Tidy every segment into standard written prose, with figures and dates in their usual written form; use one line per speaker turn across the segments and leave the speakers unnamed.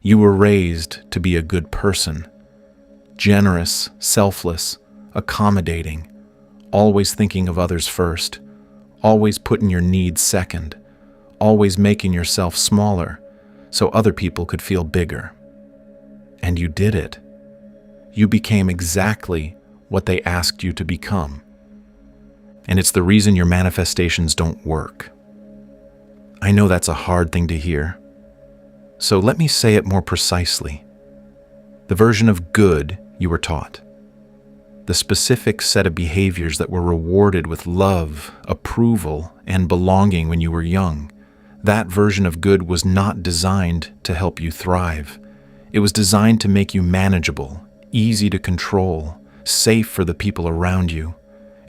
You were raised to be a good person, generous, selfless, accommodating, always thinking of others first, always putting your needs second, always making yourself smaller so other people could feel bigger. And you did it. You became exactly what they asked you to become. And it's the reason your manifestations don't work. I know that's a hard thing to hear. So let me say it more precisely. The version of good you were taught, the specific set of behaviors that were rewarded with love, approval, and belonging when you were young, that version of good was not designed to help you thrive. It was designed to make you manageable, easy to control, safe for the people around you.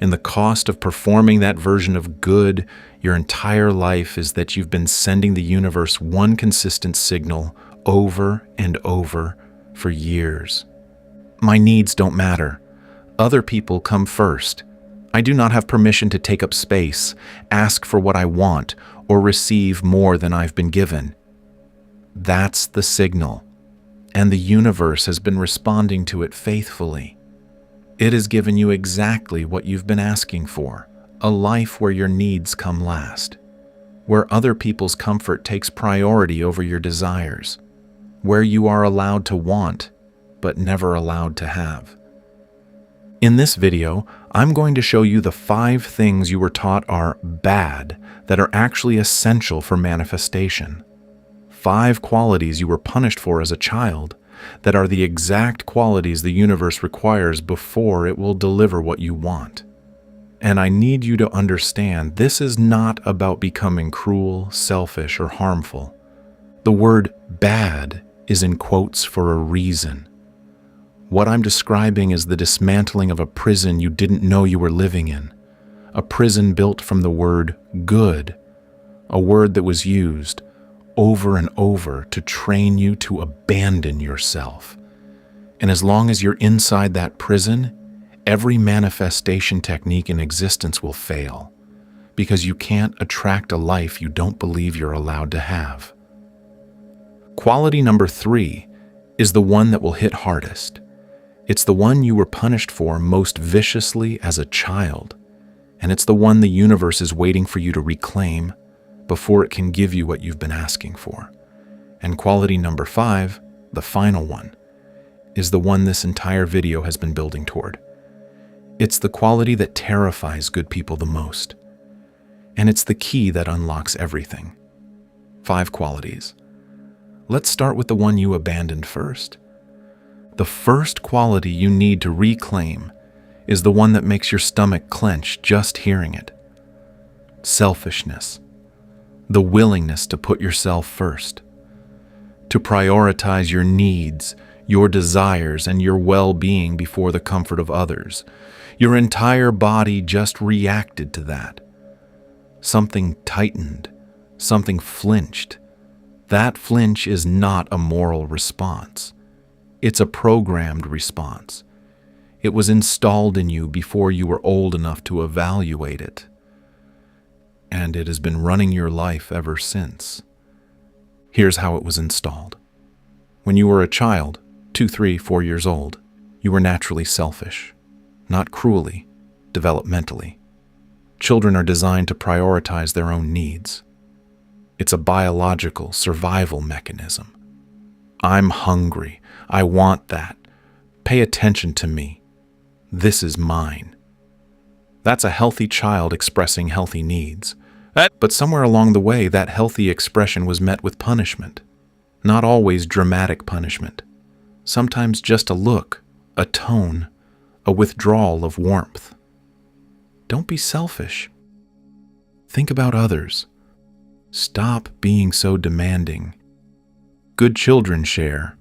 And the cost of performing that version of good your entire life is that you've been sending the universe one consistent signal over and over for years. My needs don't matter. Other people come first. I do not have permission to take up space, ask for what I want, or receive more than I've been given. That's the signal, and the universe has been responding to it faithfully. It has given you exactly what you've been asking for, a life where your needs come last, where other people's comfort takes priority over your desires, where you are allowed to want, but never allowed to have. In this video, I'm going to show you the 5 things you were taught are bad that are actually essential for manifestation. 5 qualities you were punished for as a child that are the exact qualities the universe requires before it will deliver what you want. And I need you to understand this is not about becoming cruel, selfish, or harmful. The word bad is in quotes for a reason. What I'm describing is the dismantling of a prison you didn't know you were living in, a prison built from the word good, a word that was used over and over to train you to abandon yourself. And as long as you're inside that prison, every manifestation technique in existence will fail, because you can't attract a life you don't believe you're allowed to have. Quality number 3 is the one that will hit hardest. It's the one you were punished for most viciously as a child, and it's the one the universe is waiting for you to reclaim before it can give you what you've been asking for. And quality number 5, the final one, is the one this entire video has been building toward. It's the quality that terrifies good people the most, and it's the key that unlocks everything. 5 qualities. Let's start with the one you abandoned first. The first quality you need to reclaim is the one that makes your stomach clench just hearing it. Selfishness. The willingness to put yourself first. To prioritize your needs, your desires, and your well-being before the comfort of others. Your entire body just reacted to that. Something tightened. Something flinched. That flinch is not a moral response. It's a programmed response. It was installed in you before you were old enough to evaluate it. And it has been running your life ever since. Here's how it was installed. When you were a child, 2, 3, 4 years old, you were naturally selfish. Not cruelly, developmentally. Children are designed to prioritize their own needs. It's a biological survival mechanism. I'm hungry. I want that. Pay attention to me. This is mine. That's a healthy child expressing healthy needs. But somewhere along the way, that healthy expression was met with punishment. Not always dramatic punishment. Sometimes just a look, a tone, a withdrawal of warmth. Don't be selfish. Think about others. Stop being so demanding. Good children share.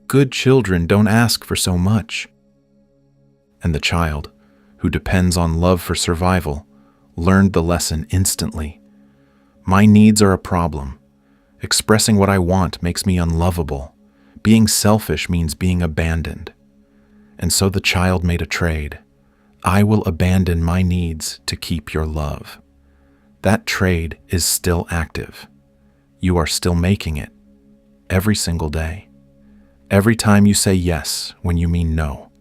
Good children don't ask for so much. And the child, who depends on love for survival, learned the lesson instantly. My needs are a problem. Expressing what I want makes me unlovable. Being selfish means being abandoned. And so the child made a trade. I will abandon my needs to keep your love. That trade is still active. You are still making it. every single day. Every time you say yes when you mean no.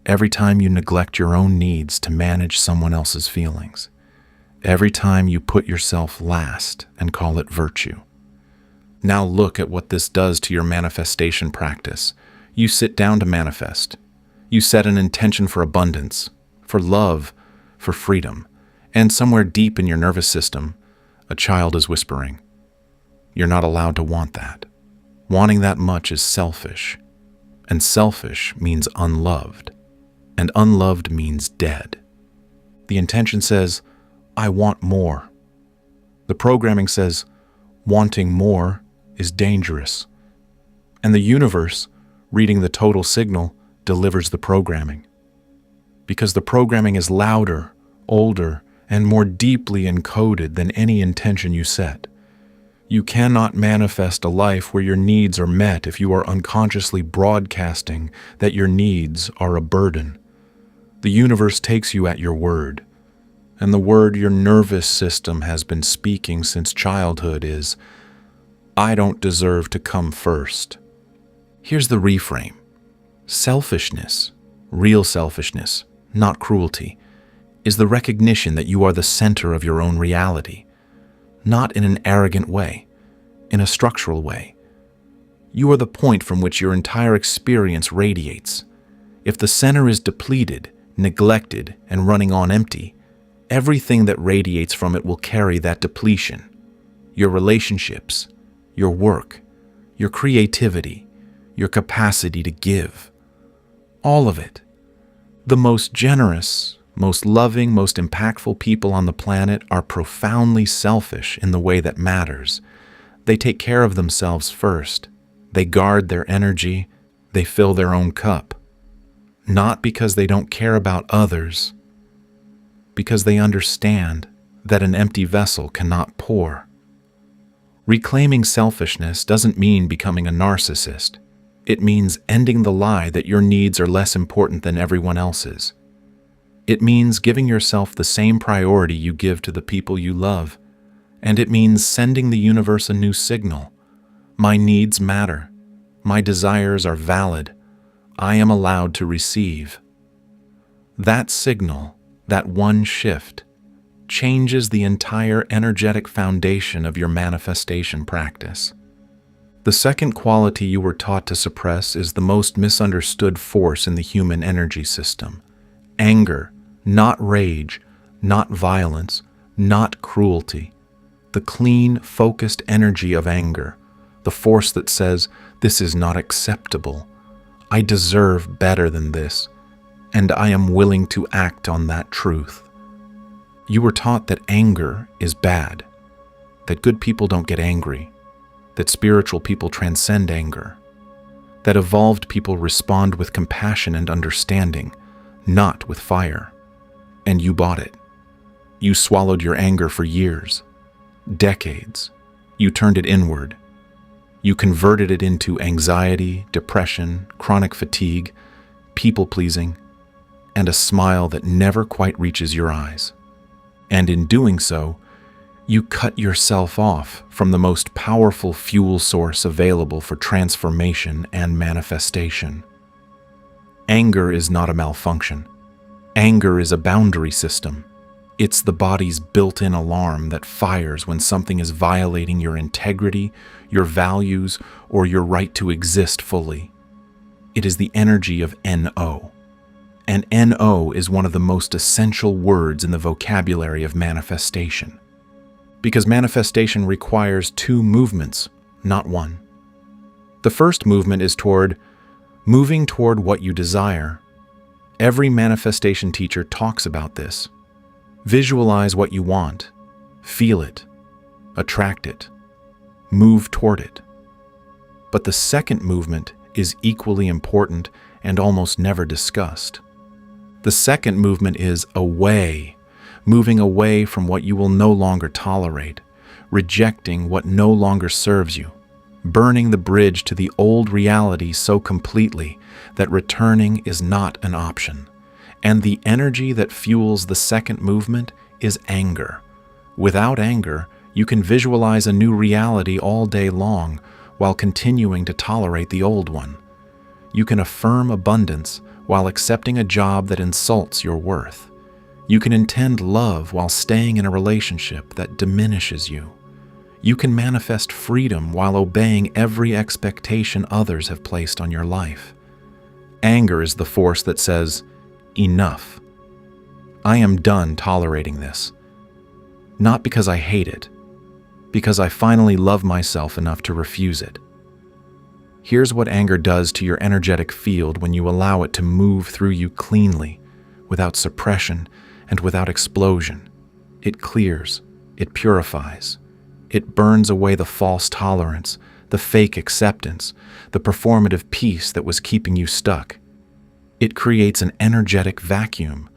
Every time you neglect your own needs to manage someone else's feelings. Every time you put yourself last and call it virtue. Now look at what this does to your manifestation practice. You sit down to manifest. You set an intention for abundance, for love, for freedom, and somewhere deep in your nervous system, a child is whispering, "You're not allowed to want that. Wanting that much is selfish, and selfish means unloved, and unloved means dead." The intention says, "I want more." The programming says, "Wanting more is dangerous." And the universe, reading the total signal, delivers the programming. Because the programming is louder, older, and more deeply encoded than any intention you set. You cannot manifest a life where your needs are met if you are unconsciously broadcasting that your needs are a burden. The universe takes you at your word, and the word your nervous system has been speaking since childhood is, "I don't deserve to come first." Here's the reframe. Selfishness, real selfishness, not cruelty, is the recognition that you are the center of your own reality, not in an arrogant way, in a structural way. You are the point from which your entire experience radiates. If the center is depleted, neglected, and running on empty, everything that radiates from it will carry that depletion. Your relationships, your work, your creativity, your capacity to give. All of it. The most generous, most loving, most impactful people on the planet are profoundly selfish in the way that matters. They take care of themselves first. They guard their energy. They fill their own cup. Not because they don't care about others, because they understand that an empty vessel cannot pour. Reclaiming selfishness doesn't mean becoming a narcissist. It means ending the lie that your needs are less important than everyone else's. It means giving yourself the same priority you give to the people you love. And it means sending the universe a new signal. My needs matter. My desires are valid. I am allowed to receive. That signal, that one shift, changes the entire energetic foundation of your manifestation practice. The second quality you were taught to suppress is the most misunderstood force in the human energy system. Anger, not rage, not violence, not cruelty. The clean, focused energy of anger, the force that says, "This is not acceptable. I deserve better than this, and I am willing to act on that truth." You were taught that anger is bad, that good people don't get angry, that spiritual people transcend anger, that evolved people respond with compassion and understanding, not with fire. And you bought it. You swallowed your anger for years, decades. You turned it inward. You converted it into anxiety, depression, chronic fatigue, people-pleasing, and a smile that never quite reaches your eyes. And in doing so, you cut yourself off from the most powerful fuel source available for transformation and manifestation. Anger is not a malfunction. Anger is a boundary system. It's the body's built-in alarm that fires when something is violating your integrity, your values, or your right to exist fully. It is the energy of NO. And NO is one of the most essential words in the vocabulary of manifestation. Because manifestation requires two movements, not one. The first movement is moving toward what you desire. Every manifestation teacher talks about this. Visualize what you want, feel it, attract it, move toward it. But the second movement is equally important and almost never discussed. The second movement is away, moving away from what you will no longer tolerate, rejecting what no longer serves you, burning the bridge to the old reality so completely that returning is not an option. And the energy that fuels the second movement is anger. Without anger, you can visualize a new reality all day long, while continuing to tolerate the old one. You can affirm abundance while accepting a job that insults your worth. You can intend love while staying in a relationship that diminishes you. You can manifest freedom while obeying every expectation others have placed on your life. Anger is the force that says, "Enough. I am done tolerating this." Not because I hate it, because I finally love myself enough to refuse it. Here's what anger does to your energetic field when you allow it to move through you cleanly, without suppression and without explosion. It clears, it purifies. It burns away the false tolerance, the fake acceptance, the performative peace that was keeping you stuck. It creates an energetic vacuum,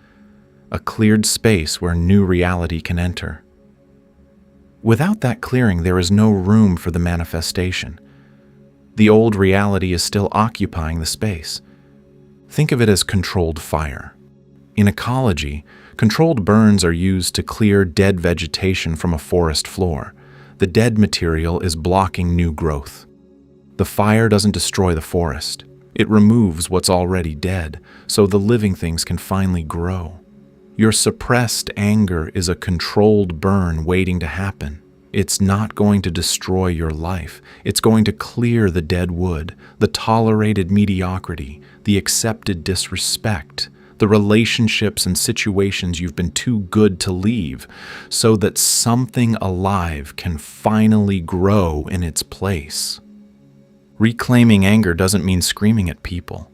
a cleared space where new reality can enter. Without that clearing, there is no room for the manifestation. The old reality is still occupying the space. Think of it as controlled fire. In ecology, controlled burns are used to clear dead vegetation from a forest floor. The dead material is blocking new growth. The fire doesn't destroy the forest. It removes what's already dead, so the living things can finally grow. Your suppressed anger is a controlled burn waiting to happen. It's not going to destroy your life. It's going to clear the dead wood, the tolerated mediocrity, the accepted disrespect, the relationships and situations you've been too good to leave, so that something alive can finally grow in its place. Reclaiming anger doesn't mean screaming at people.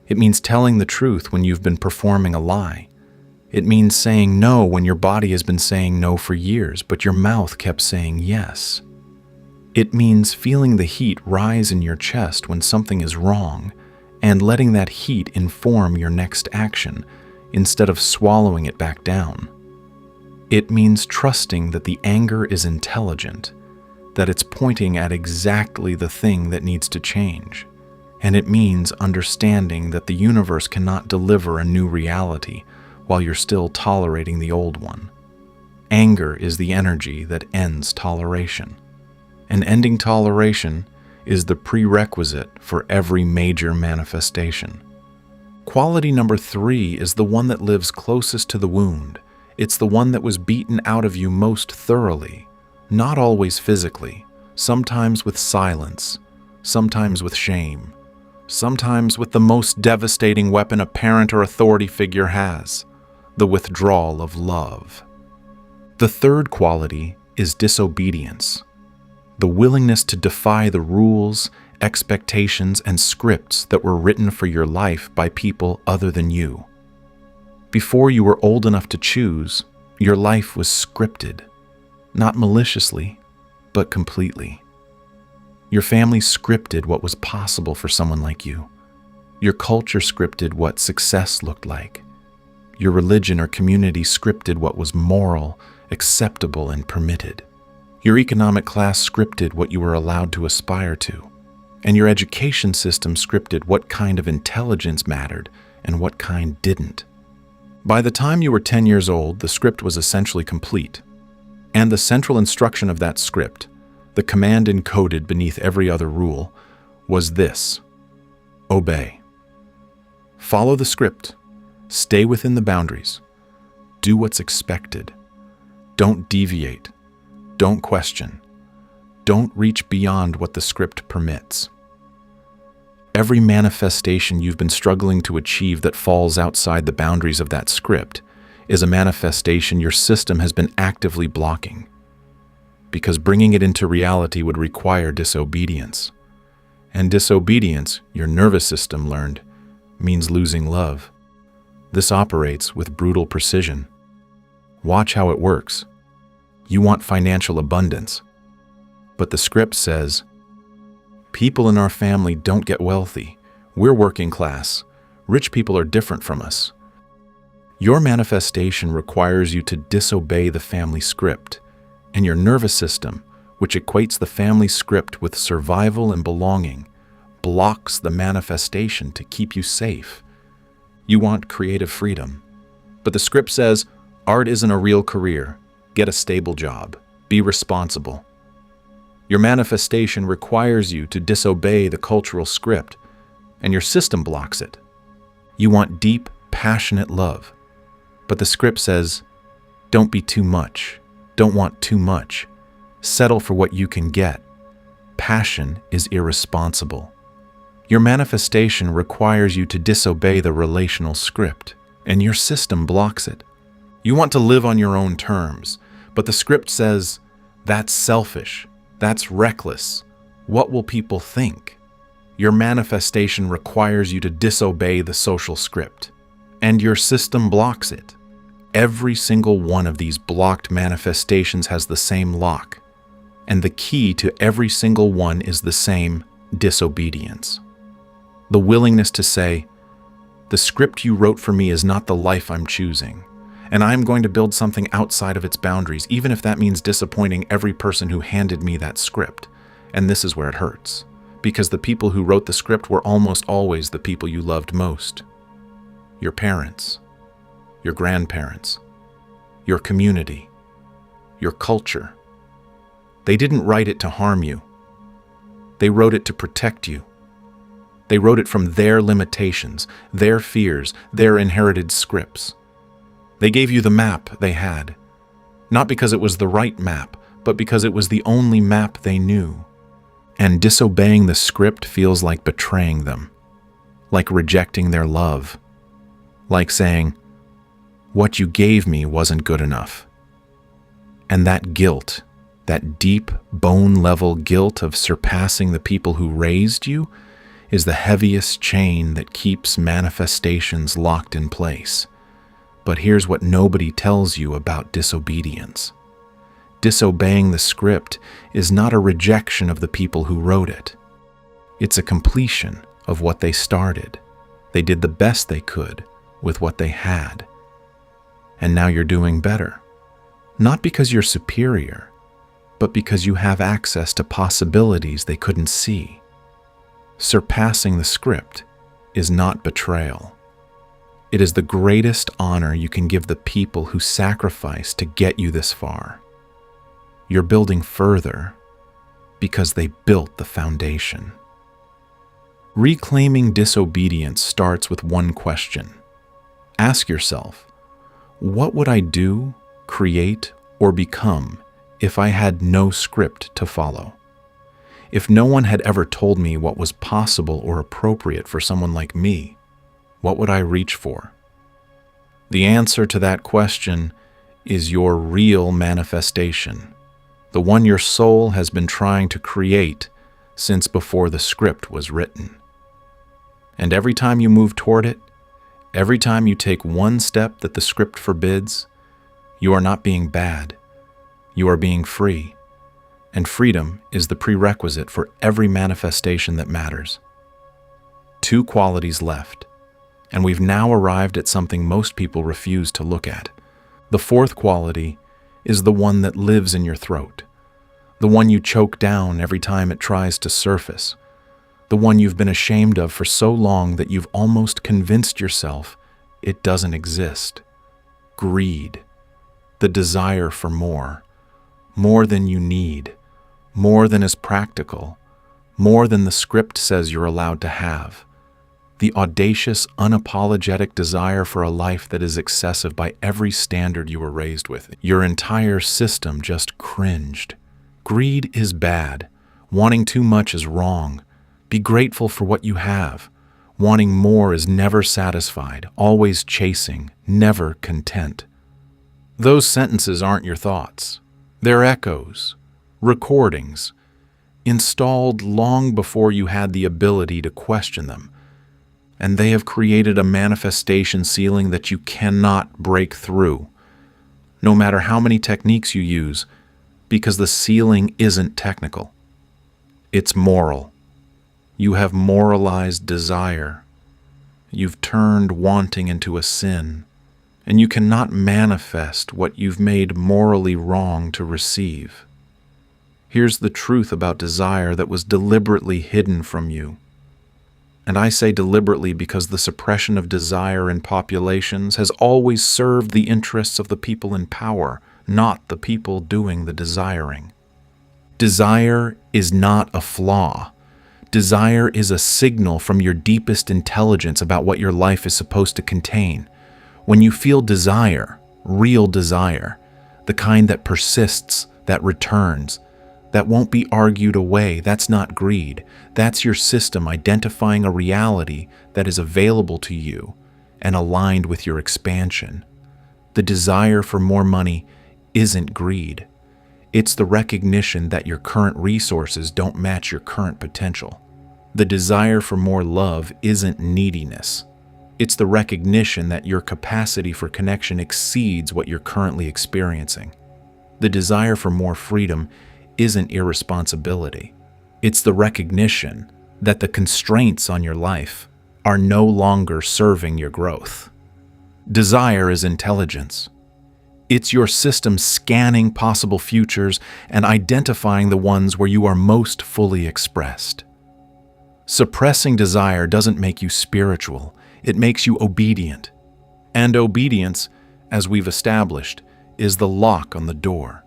It means telling the truth when you've been performing a lie. It means saying no when your body has been saying no for years, but your mouth kept saying yes. It means feeling the heat rise in your chest when something is wrong, and letting that heat inform your next action instead of swallowing it back down. It means trusting that the anger is intelligent, that it's pointing at exactly the thing that needs to change. And it means understanding that the universe cannot deliver a new reality while you're still tolerating the old one. Anger is the energy that ends toleration. And ending toleration is the prerequisite for every major manifestation. Quality number 3 is the one that lives closest to the wound. It's the one that was beaten out of you most thoroughly, not always physically, sometimes with silence, sometimes with shame, sometimes with the most devastating weapon a parent or authority figure has: the withdrawal of love. The third quality is disobedience, the willingness to defy the rules, expectations, and scripts that were written for your life by people other than you. Before you were old enough to choose, your life was scripted, not maliciously, but completely. Your family scripted what was possible for someone like you. Your culture scripted what success looked like. Your religion or community scripted what was moral, acceptable, and permitted. Your economic class scripted what you were allowed to aspire to. And your education system scripted what kind of intelligence mattered and what kind didn't. By the time you were 10 years old, the script was essentially complete. And the central instruction of that script, the command encoded beneath every other rule, was this: obey. Follow the script. Stay within the boundaries. Do what's expected. Don't deviate. Don't question. Don't reach beyond what the script permits. Every manifestation you've been struggling to achieve that falls outside the boundaries of that script is a manifestation your system has been actively blocking, because bringing it into reality would require disobedience. And disobedience, your nervous system learned, means losing love. This operates with brutal precision. Watch how it works. You want financial abundance, but the script says, people in our family don't get wealthy. We're working class. Rich people are different from us. Your manifestation requires you to disobey the family script, and your nervous system, which equates the family script with survival and belonging, blocks the manifestation to keep you safe. You want creative freedom, but the script says, art isn't a real career. Get a stable job. Be responsible. Your manifestation requires you to disobey the cultural script, and your system blocks it. You want deep, passionate love, but the script says, don't be too much, don't want too much, settle for what you can get. Passion is irresponsible. Your manifestation requires you to disobey the relational script, and your system blocks it. You want to live on your own terms, but the script says, that's selfish, that's reckless. What will people think? Your manifestation requires you to disobey the social script, and your system blocks it. Every single one of these blocked manifestations has the same lock, and the key to every single one is the same: disobedience. The willingness to say, the script you wrote for me is not the life I'm choosing, and I'm going to build something outside of its boundaries, even if that means disappointing every person who handed me that script. And this is where it hurts, because the people who wrote the script were almost always the people you loved most. Your parents, your grandparents, your community, your culture. They didn't write it to harm you. They wrote it to protect you. They wrote it from their limitations, their fears, their inherited scripts. They gave you the map they had, not because it was the right map, but because it was the only map they knew. And disobeying the script feels like betraying them, like rejecting their love, like saying, what you gave me wasn't good enough. And that guilt, that deep, bone-level guilt of surpassing the people who raised you, is the heaviest chain that keeps manifestations locked in place. But here's what nobody tells you about disobedience. Disobeying the script is not a rejection of the people who wrote it. It's a completion of what they started. They did the best they could with what they had. And now you're doing better. Not because you're superior, but because you have access to possibilities they couldn't see. Surpassing the script is not betrayal. It is the greatest honor you can give the people who sacrificed to get you this far. You're building further because they built the foundation. Reclaiming disobedience starts with one question. Ask yourself, what would I do, create, or become if I had no script to follow? If no one had ever told me what was possible or appropriate for someone like me, what would I reach for? The answer to that question is your real manifestation, the one your soul has been trying to create since before the script was written. And every time you move toward it, every time you take one step that the script forbids, you are not being bad, you are being free. And freedom is the prerequisite for every manifestation that matters. 2 qualities left, and we've now arrived at something most people refuse to look at. The 4th quality is the one that lives in your throat, the one you choke down every time it tries to surface, the one you've been ashamed of for so long that you've almost convinced yourself it doesn't exist. Greed, the desire for more than you need, more than is practical, more than the script says you're allowed to have. The audacious, unapologetic desire for a life that is excessive by every standard you were raised with. Your entire system just cringed. Greed is bad. Wanting too much is wrong. Be grateful for what you have. Wanting more is never satisfied, always chasing, never content. Those sentences aren't your thoughts. They're echoes, recordings, installed long before you had the ability to question them. And they have created a manifestation ceiling that you cannot break through, no matter how many techniques you use, because the ceiling isn't technical. It's moral. You have moralized desire. You've turned wanting into a sin, and you cannot manifest what you've made morally wrong to receive. Here's the truth about desire that was deliberately hidden from you. And I say deliberately because the suppression of desire in populations has always served the interests of the people in power, not the people doing the desiring. Desire is not a flaw. Desire is a signal from your deepest intelligence about what your life is supposed to contain. When you feel desire, real desire, the kind that persists, that returns, that won't be argued away, that's not greed. That's your system identifying a reality that is available to you and aligned with your expansion. The desire for more money isn't greed. It's the recognition that your current resources don't match your current potential. The desire for more love isn't neediness. It's the recognition that your capacity for connection exceeds what you're currently experiencing. The desire for more freedom isn't irresponsibility. It's the recognition that the constraints on your life are no longer serving your growth. Desire is intelligence. It's your system scanning possible futures and identifying the ones where you are most fully expressed. Suppressing desire doesn't make you spiritual, it makes you obedient. And obedience, as we've established, is the lock on the door.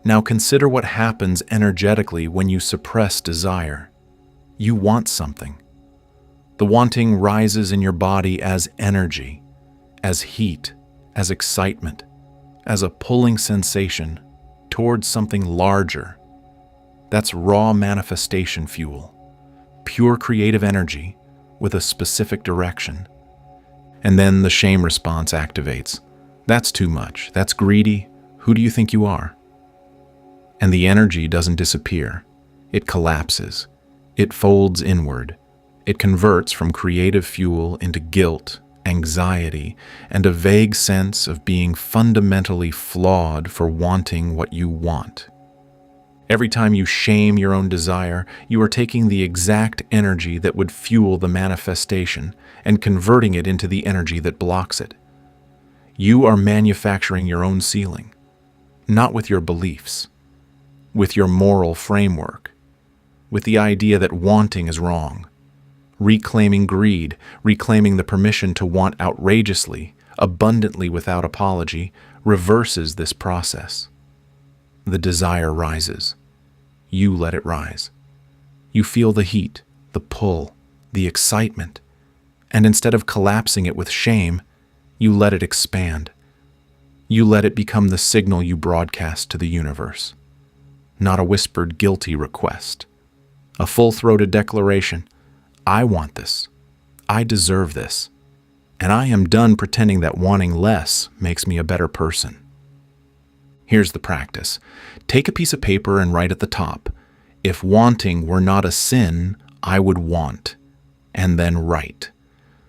Now consider what happens energetically when you suppress desire. You want something. The wanting rises in your body as energy, as heat, as excitement, as a pulling sensation towards something larger. That's raw manifestation fuel, pure creative energy with a specific direction. And then the shame response activates. That's too much. That's greedy. Who do you think you are? And the energy doesn't disappear. It collapses. It folds inward. It converts from creative fuel into guilt, anxiety, and a vague sense of being fundamentally flawed for wanting what you want. Every time you shame your own desire, you are taking the exact energy that would fuel the manifestation and converting it into the energy that blocks it. You are manufacturing your own ceiling, not with your beliefs, with your moral framework, with the idea that wanting is wrong. Reclaiming greed, reclaiming the permission to want outrageously, abundantly without apology, reverses this process. The desire rises. You let it rise. You feel the heat, the pull, the excitement, and instead of collapsing it with shame, you let it expand. You let it become the signal you broadcast to the universe. Not a whispered guilty request. A full-throated declaration. I want this. I deserve this. And I am done pretending that wanting less makes me a better person. Here's the practice. Take a piece of paper and write at the top, if wanting were not a sin, I would want. And then write.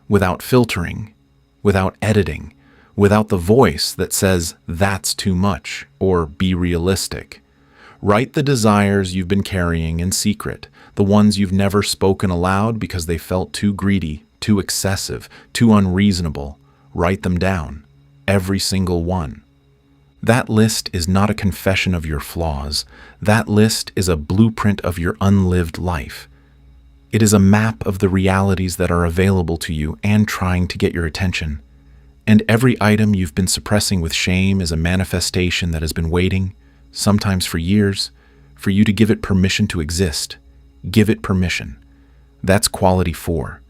Without filtering, without editing, without the voice that says, that's too much, or be realistic. Write the desires you've been carrying in secret, the ones you've never spoken aloud because they felt too greedy, too excessive, too unreasonable. Write them down, every single one. That list is not a confession of your flaws. That list is a blueprint of your unlived life. It is a map of the realities that are available to you and trying to get your attention. And every item you've been suppressing with shame is a manifestation that has been waiting, sometimes for years, for you to give it permission to exist. Give it permission. That's quality 4.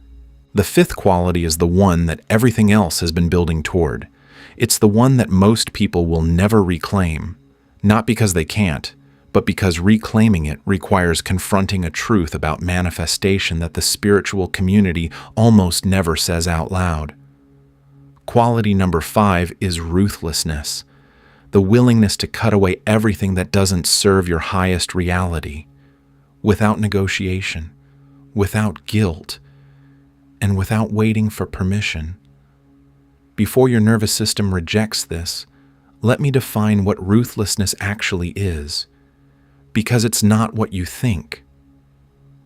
The 5th quality is the one that everything else has been building toward. It's the one that most people will never reclaim, not because they can't, but because reclaiming it requires confronting a truth about manifestation that the spiritual community almost never says out loud. Quality number 5 is ruthlessness, the willingness to cut away everything that doesn't serve your highest reality, without negotiation, without guilt, and without waiting for permission. Before your nervous system rejects this, let me define what ruthlessness actually is, because it's not what you think.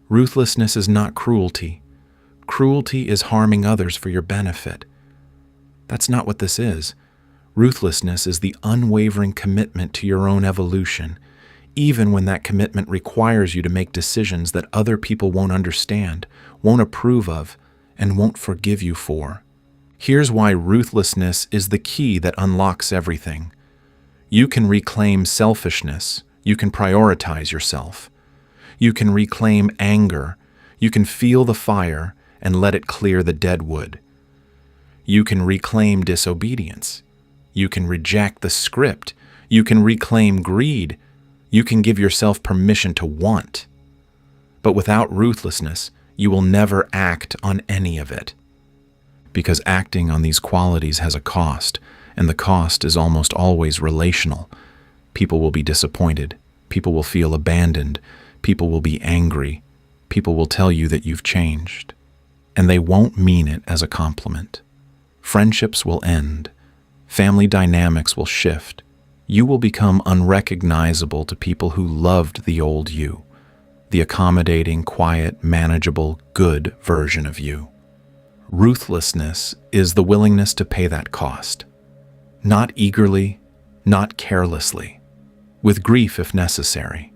Ruthlessness is not cruelty. Cruelty is harming others for your benefit. That's not what this is. Ruthlessness is the unwavering commitment to your own evolution, even when that commitment requires you to make decisions that other people won't understand, won't approve of, and won't forgive you for. Here's why ruthlessness is the key that unlocks everything. You can reclaim selfishness, You can prioritize yourself. You can reclaim anger. You can feel the fire and let it clear the dead wood. You can reclaim disobedience. You can reject the script. You can reclaim greed. You can give yourself permission to want. But without ruthlessness, you will never act on any of it. Because acting on these qualities has a cost, and the cost is almost always relational. People will be disappointed. People will feel abandoned. People will be angry. People will tell you that you've changed. And they won't mean it as a compliment. Friendships will end. Family dynamics will shift. You will become unrecognizable to people who loved the old you, the accommodating, quiet, manageable, good version of you. Ruthlessness is the willingness to pay that cost. Not eagerly, not carelessly, with grief if necessary,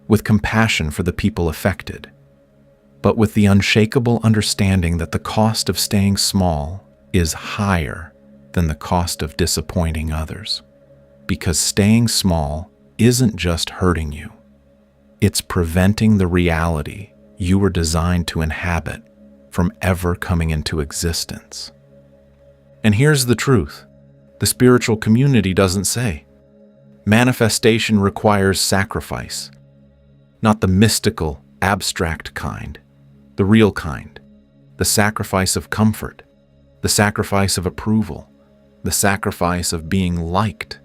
with compassion for the people affected, but with the unshakable understanding that the cost of staying small is higher than the cost of disappointing others. Because staying small isn't just hurting you, it's preventing the reality you were designed to inhabit from ever coming into existence. And here's the truth. The spiritual community doesn't say. Manifestation requires sacrifice, not the mystical, abstract kind, the real kind, the sacrifice of comfort, the sacrifice of approval, the sacrifice of being liked,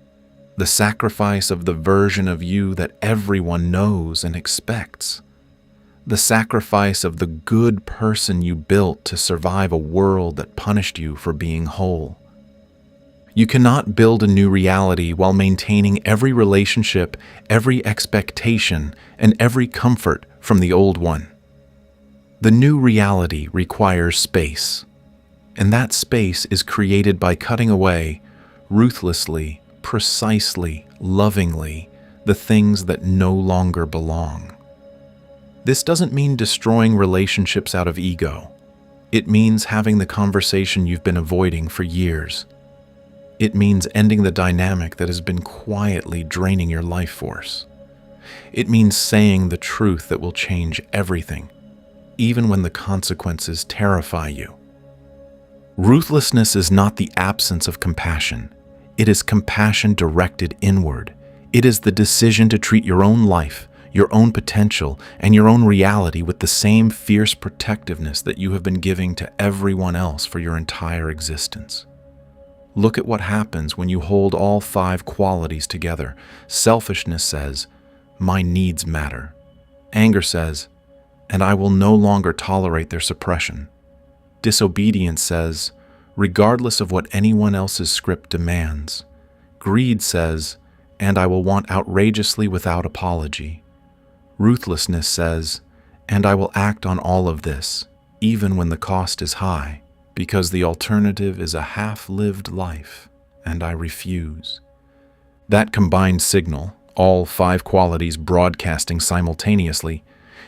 the sacrifice of the version of you that everyone knows and expects, the sacrifice of the good person you built to survive a world that punished you for being whole. You cannot build a new reality while maintaining every relationship, every expectation, and every comfort from the old one. The new reality requires space, and that space is created by cutting away, ruthlessly, precisely, lovingly, the things that no longer belong. This doesn't mean destroying relationships out of ego. It means having the conversation you've been avoiding for years. It means ending the dynamic that has been quietly draining your life force. It means saying the truth that will change everything, even when the consequences terrify you. Ruthlessness is not the absence of compassion. It is compassion directed inward. It is the decision to treat your own life, your own potential, and your own reality with the same fierce protectiveness that you have been giving to everyone else for your entire existence. Look at what happens when you hold all 5 qualities together. Selfishness says, "My needs matter." Anger says, "And I will no longer tolerate their suppression." Disobedience says, "Regardless of what anyone else's script demands." Greed says, "And I will want outrageously without apology." Ruthlessness says, "And I will act on all of this, even when the cost is high, because the alternative is a half-lived life, and I refuse." That combined signal, all 5 qualities broadcasting simultaneously,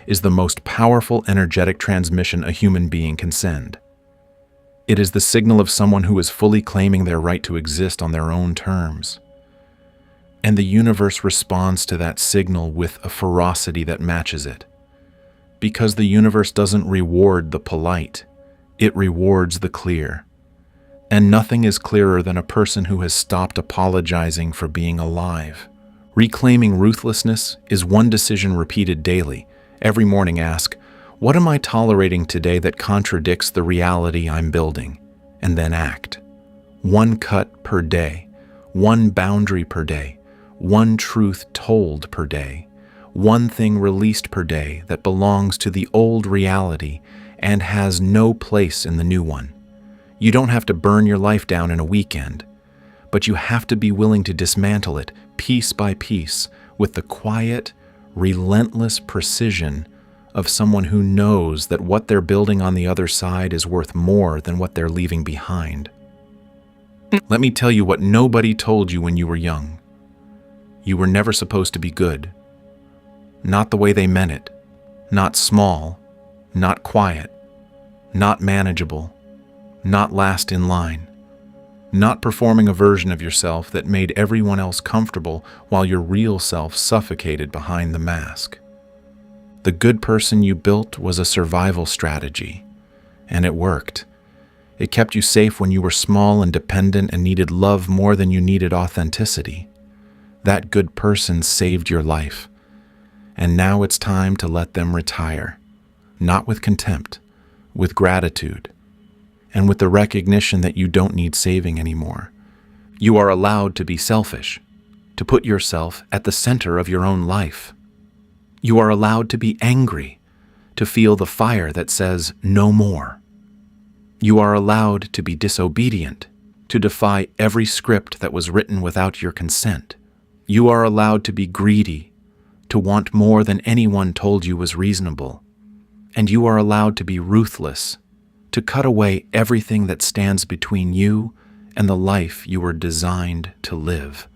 is the most powerful energetic transmission a human being can send. It is the signal of someone who is fully claiming their right to exist on their own terms. And the universe responds to that signal with a ferocity that matches it. Because the universe doesn't reward the polite, it rewards the clear. And nothing is clearer than a person who has stopped apologizing for being alive. Reclaiming ruthlessness is one decision repeated daily. Every morning ask, what am I tolerating today that contradicts the reality I'm building? And then act. One cut per day, one boundary per day, one truth told per day, one thing released per day that belongs to the old reality and has no place in the new one. You don't have to burn your life down in a weekend, but you have to be willing to dismantle it piece by piece with the quiet, relentless precision of someone who knows that what they're building on the other side is worth more than what they're leaving behind. Let me tell you what nobody told you when you were young. You were never supposed to be good. Not the way they meant it. Not small. Not quiet. Not manageable. Not last in line. not performing a version of yourself that made everyone else comfortable while your real self suffocated behind the mask. The good person you built was a survival strategy, and it worked. It kept you safe when you were small and dependent and needed love more than you needed authenticity. That good person saved your life, and now it's time to let them retire, not with contempt, with gratitude, and with the recognition that you don't need saving anymore. You are allowed to be selfish, to put yourself at the center of your own life. You are allowed to be angry, to feel the fire that says no more. You are allowed to be disobedient, to defy every script that was written without your consent. You are allowed to be greedy, to want more than anyone told you was reasonable. And you are allowed to be ruthless, to cut away everything that stands between you and the life you were designed to live.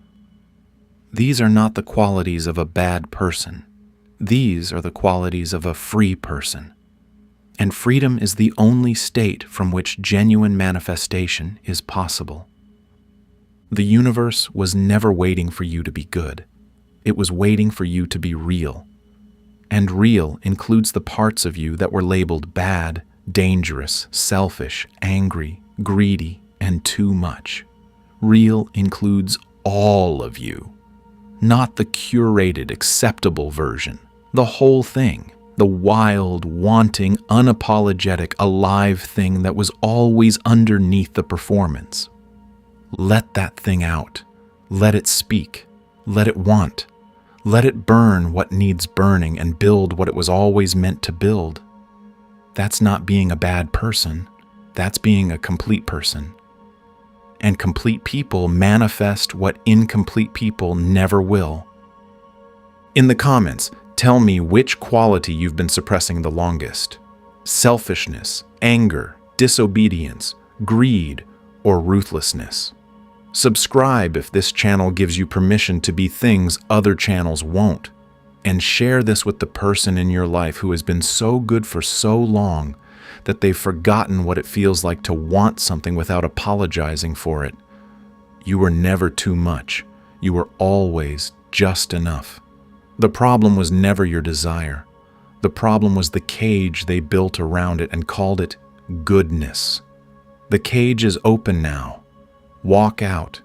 These are not the qualities of a bad person. These are the qualities of a free person. And freedom is the only state from which genuine manifestation is possible. The universe was never waiting for you to be good. It was waiting for you to be real. And real includes the parts of you that were labeled bad, dangerous, selfish, angry, greedy, and too much. Real includes all of you, not the curated, acceptable version. The whole thing, the wild, wanting, unapologetic, alive thing that was always underneath the performance. Let that thing out. Let it speak. Let it want. Let it burn what needs burning and build what it was always meant to build. That's not being a bad person. That's being a complete person. And complete people manifest what incomplete people never will. In the comments, tell me which quality you've been suppressing the longest. Selfishness, anger, disobedience, greed, or ruthlessness. Subscribe if this channel gives you permission to be things other channels won't. And share this with the person in your life who has been so good for so long that they've forgotten what it feels like to want something without apologizing for it. You were never too much. You were always just enough. The problem was never your desire. The problem was the cage they built around it and called it goodness. The cage is open now. Walk out